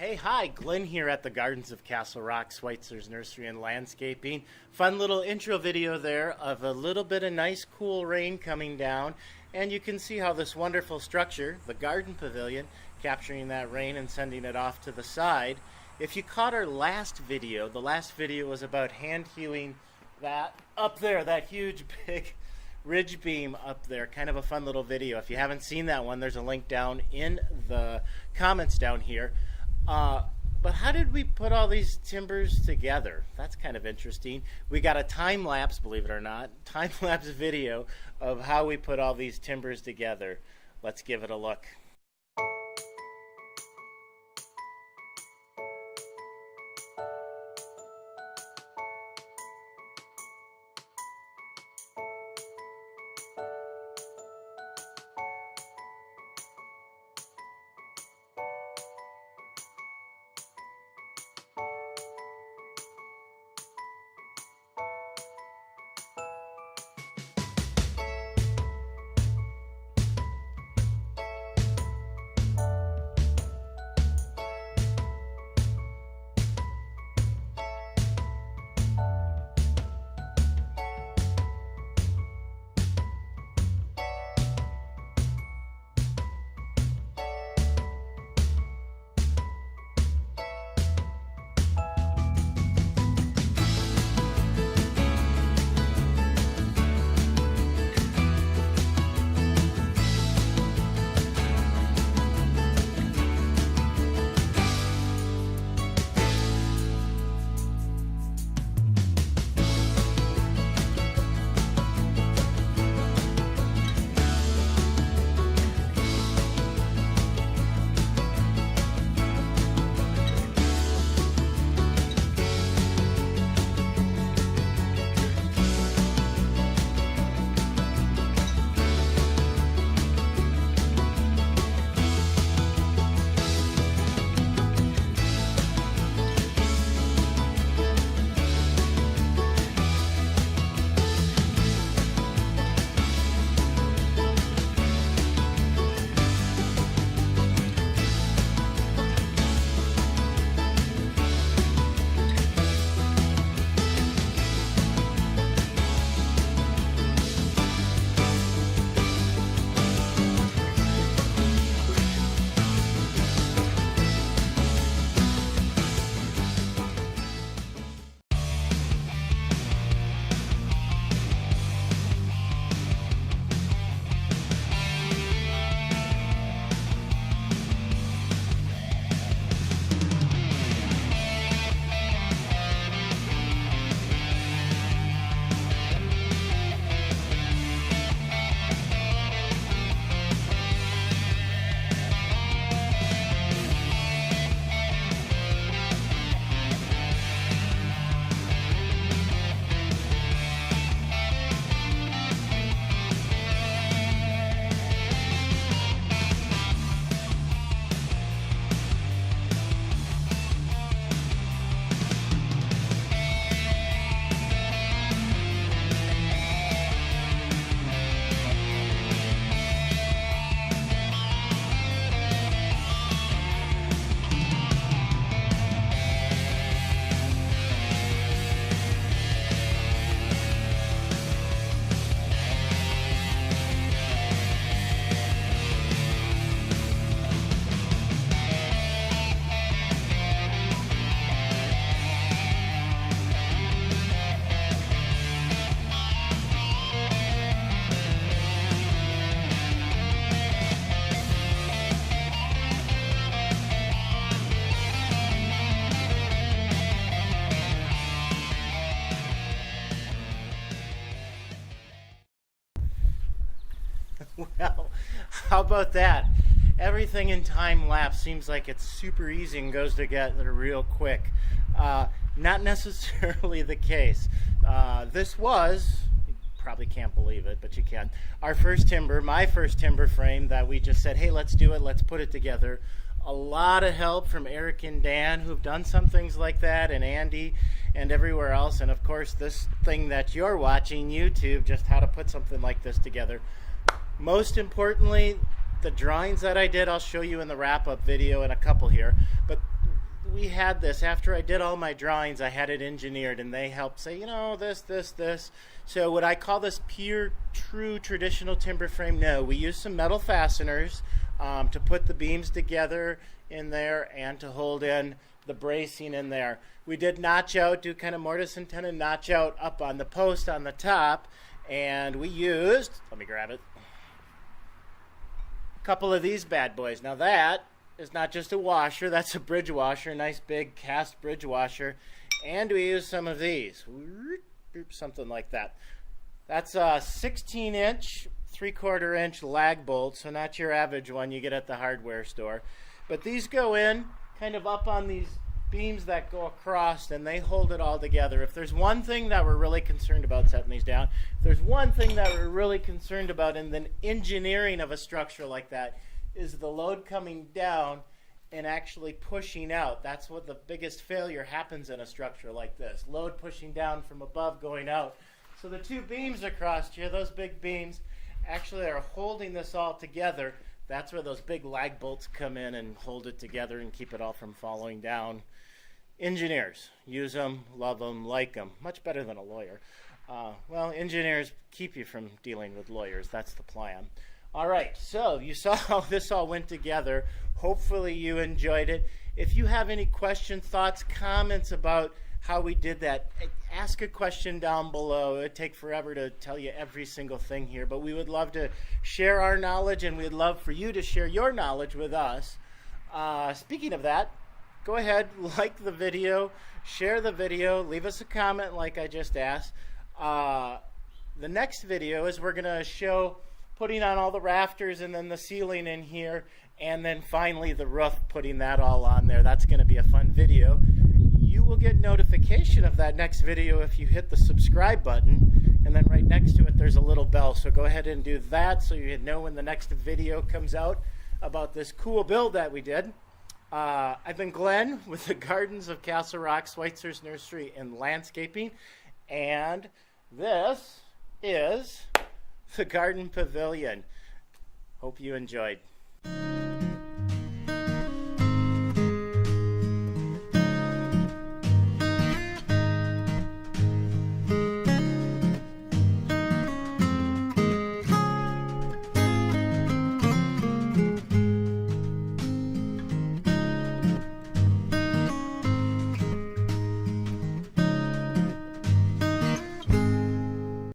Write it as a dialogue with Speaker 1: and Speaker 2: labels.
Speaker 1: Hey, hi, Glenn here at the Gardens of Castle Rock, Schweitzer's Nursery and Landscaping. Fun little intro video there of a little bit of nice cool rain coming down, and you can see how this wonderful structure, the garden pavilion, capturing that rain and sending it off to the side. If you caught our last video, the last video was about hand hewing that up there, that huge big ridge beam up there. Kind of a fun little video. If you haven't seen that one, there's a link down in the comments down here. But how did we put all these timbers together? That's kind of interesting. We got a time-lapse, believe it or not, time-lapse video of how we put all these timbers together. Let's give it a look. Well, how about that? Everything in time lapse seems like it's super easy and goes together real quick. Not necessarily the case. This was, you probably can't believe it, but you can, our first timber, my first timber frame that we just said, hey, let's do it, let's put it together. A lot of help from Eric and Dan who've done some things like that, and Andy and everywhere else, and of course this thing that you're watching, YouTube, just how to put something like this together. Most importantly, the drawings that I did, I'll show you in the wrap-up video in a couple here, but we had this, after I did all my drawings, I had it engineered, and they helped say, you know, this. So would I call this pure, true traditional timber frame? No, we used some metal fasteners to put the beams together in there and to hold in the bracing in there. We did notch out, do kind of mortise and tenon notch out up on the post on the top, and we used, let me grab it, a couple of these bad boys. Now that is not just a washer, that's a bridge washer, nice big cast bridge washer, and we use some of these, something like that. That's a 16-inch, 3/4 inch lag bolt, so not your average one you get at the hardware store. But these go in kind of up on these beams that go across, and they hold it all together. If there's one thing that we're really concerned about setting these down, if there's one thing that we're really concerned about in the engineering of a structure like that, is the load coming down and actually pushing out. That's what the biggest failure happens in a structure like this. Load pushing down from above, going out. So the two beams across here, those big beams, actually are holding this all together. That's where those big lag bolts come in and hold it together and keep it all from falling down. Engineers, use them, love them, like them. Much better than a lawyer. Well, engineers keep you from dealing with lawyers. That's the plan. All right, so you saw how this all went together. Hopefully you enjoyed it. If you have any questions, thoughts, comments about how we did that, ask a question down below. It would take forever to tell you every single thing here, but we would love to share our knowledge, and we'd love for you to share your knowledge with us. Speaking of that, go ahead, like the video, share the video, leave us a comment like I just asked. The next video is we're going to show putting on all the rafters and then the ceiling in here, and then finally the roof, putting that all on there. That's going to be a fun video. You will get notification of that next video if you hit the subscribe button, and then right next to it there's a little bell, so go ahead and do that so you know when the next video comes out about this cool build that we did. I've been Glenn with the Gardens of Castle Rock, Schweitzer's Nursery and Landscaping, and this is the Garden Pavilion. Hope you enjoyed.